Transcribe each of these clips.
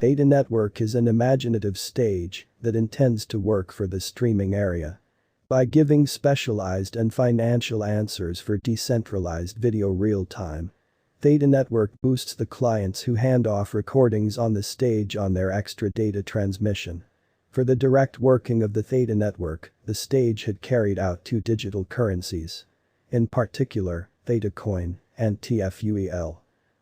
THETA Network is an imaginative stage that intends to work for the streaming area. By giving specialized and financial answers for decentralized video real-time, THETA Network boosts the clients who hand off recordings on the stage on their extra data transmission. For the direct working of the THETA Network, the stage had carried out two digital currencies. In particular, THETA Coin and TFUEL.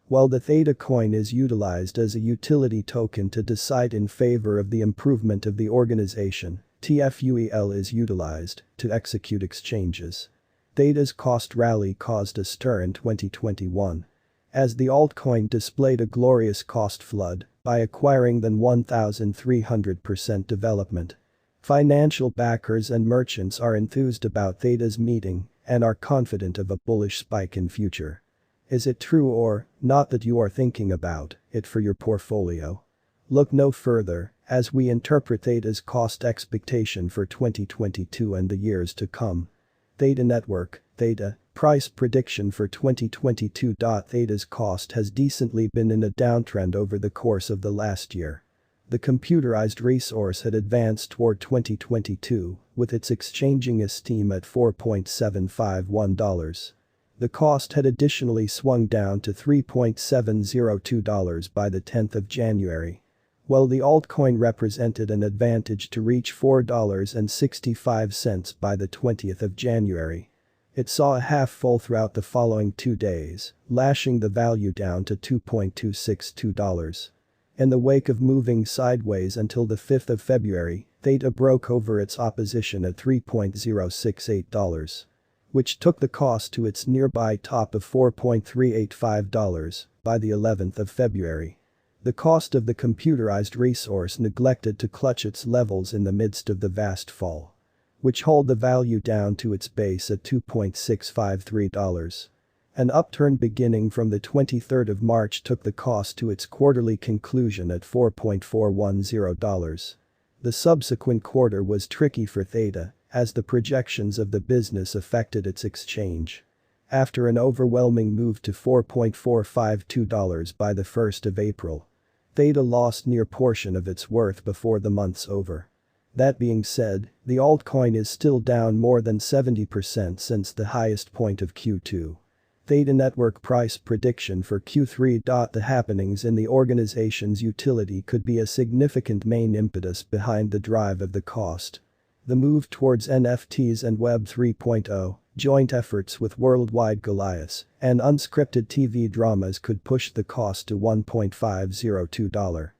While the THETA coin is utilized as a utility token to decide in favor of the improvement of the organization, TFUEL is utilized to execute exchanges. THETA's cost rally caused a stir in 2021. As the altcoin displayed a glorious cost flood by acquiring than 1,300% development. Financial backers and merchants are enthused about THETA's meeting and are confident of a bullish spike in future. Is it true or not that you are thinking about it for your portfolio? Look no further as we interpret THETA's cost expectation for 2022 and the years to come. THETA Network, THETA, price prediction for 2022. THETA's cost has decently been in a downtrend over the course of the last year. The computerized resource had advanced toward 2022 with its exchanging esteem at $4.751. The cost had additionally swung down to $3.702 by the 10th of January. While the altcoin represented an advantage to reach $4.65 by the 20th of January. It saw a half fall throughout the following 2 days, lashing the value down to $2.262. In the wake of moving sideways until the 5th of February, THETA broke over its opposition at $3.068. Which took the cost to its nearby top of $4.385 by the 11th of February. The cost of the computerized resource neglected to clutch its levels in the midst of the vast fall. Which hauled the value down to its base at $2.653. An upturn beginning from the 23rd of March took the cost to its quarterly conclusion at $4.410. The subsequent quarter was tricky for THETA, as the projections of the business affected its exchange. After an overwhelming move to $4.452 by the 1st of April. THETA lost near portion of its worth before the month's over. That being said, the altcoin is still down more than 70% since the highest point of Q2. THETA Network price prediction for Q3. The happenings in the organization's utility could be a significant main impetus behind the drive of the cost. The move towards NFTs and Web 3.0, joint efforts with worldwide Goliaths, and unscripted TV dramas could push the cost to $1.502.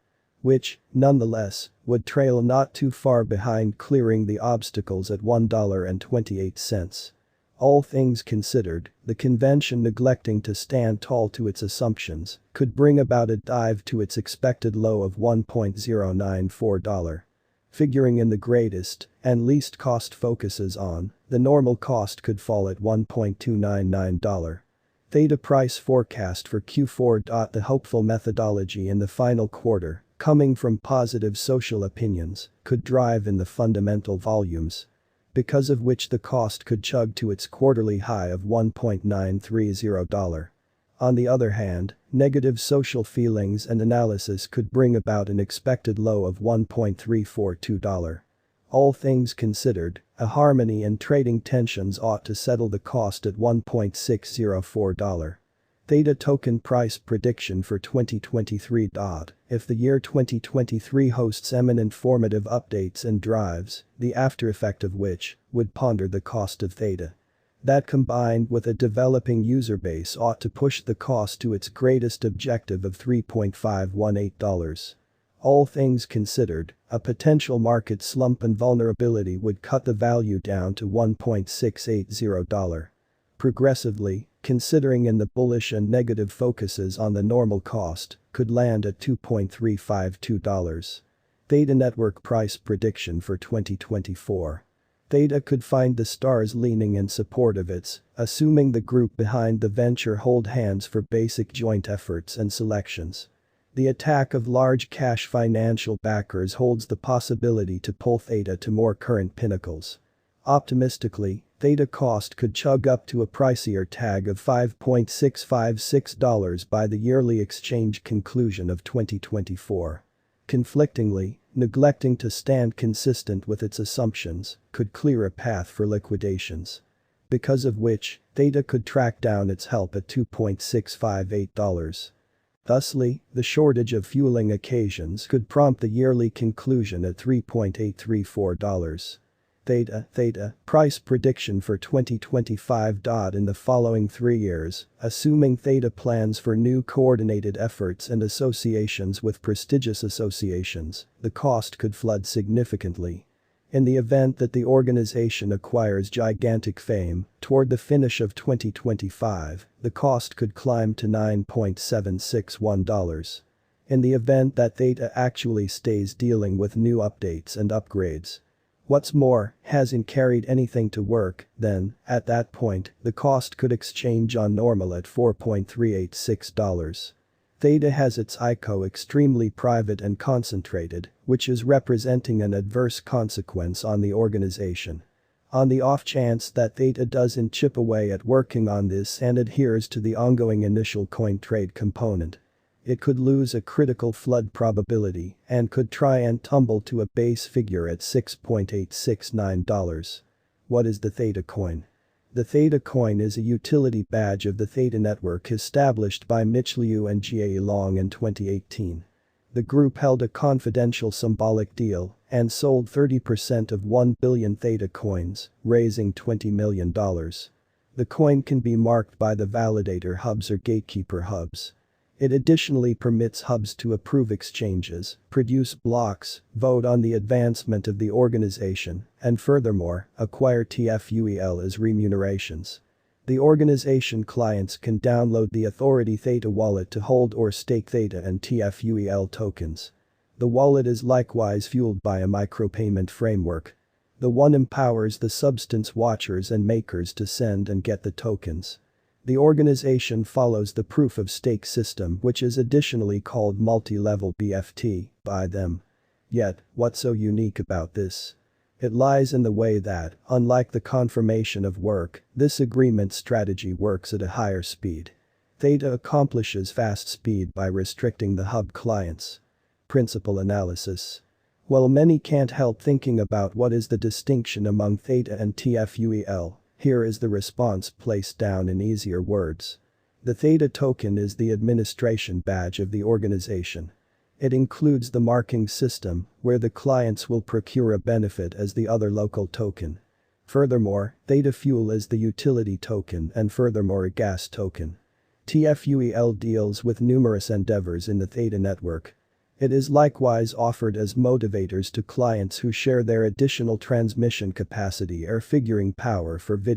Which, nonetheless, would trail not too far behind clearing the obstacles at $1.28. All things considered, the convention neglecting to stand tall to its assumptions could bring about a dive to its expected low of $1.094. Figuring in the greatest and least cost focuses on, the normal cost could fall at $1.299. THETA price forecast for Q4. The hopeful methodology in the final quarter, coming from positive social opinions, could drive in the fundamental volumes. Because of which the cost could chug to its quarterly high of $1.930. On the other hand, negative social feelings and analysis could bring about an expected low of $1.342. All things considered, a harmony in trading tensions ought to settle the cost at $1.604. THETA token price prediction for 2023. If the year 2023 hosts eminent formative updates and drives, the after effect of which would ponder the cost of THETA. That combined with a developing user base ought to push the cost to its greatest objective of $3.518. All things considered, a potential market slump and vulnerability would cut the value down to $1.680. Progressively, considering in the bullish and negative focuses on the normal cost, could land at $2.352. THETA Network price prediction for 2024. THETA could find the stars leaning in support of its, assuming the group behind the venture hold hands for basic joint efforts and selections. The attack of large cash financial backers holds the possibility to pull THETA to more current pinnacles. Optimistically, THETA cost could chug up to a pricier tag of $5.656 by the yearly exchange conclusion of 2024. Conflictingly, neglecting to stand consistent with its assumptions could clear a path for liquidations. Because of which, THETA could track down its help at $2.658. Thusly, the shortage of fueling occasions could prompt the yearly conclusion at $3.834. THETA price prediction for 2025. In the following 3 years, assuming THETA plans for new coordinated efforts and associations with prestigious associations, the cost could flood significantly. In the event that the organization acquires gigantic fame, toward the finish of 2025, the cost could climb to $9.761. In the event that THETA actually stays dealing with new updates and upgrades. What's more, hasn't carried anything to work, then, at that point, the cost could exchange on normal at $4.386. THETA has its ICO extremely private and concentrated, which is representing an adverse consequence on the organization. On the off chance that THETA doesn't chip away at working on this and adheres to the ongoing initial coin trade component, it could lose a critical flood probability and could try and tumble to a base figure at $6.869. What is the THETA coin? The THETA coin is a utility badge of the THETA network established by Mitch Liu and Jie Long in 2018. The group held a confidential symbolic deal and sold 30% of 1 billion THETA coins, raising $20 million. The coin can be marked by the validator hubs or gatekeeper hubs. It additionally permits hubs to approve exchanges, produce blocks, vote on the advancement of the organization, and furthermore, acquire TFUEL as remunerations. The organization clients can download the Authority THETA wallet to hold or stake THETA and TFUEL tokens. The wallet is likewise fueled by a micropayment framework. The one empowers the substance watchers and makers to send and get the tokens. The organization follows the proof of stake system, which is additionally called multi-level BFT by them. Yet, what's so unique about this? It lies in the way that, unlike the confirmation of work, this agreement strategy works at a higher speed. THETA accomplishes fast speed by restricting the hub clients. Principal analysis. While many can't help thinking about what is the distinction among THETA and TFUEL, here is the response placed down in easier words. The THETA token is the administration badge of the organization. It includes the marking system, where the clients will procure a benefit as the other local token. Furthermore, THETA Fuel is the utility token and furthermore a gas token. TFUEL deals with numerous endeavors in the THETA network. It is likewise offered as motivators to clients who share their additional transmission capacity or figuring power for video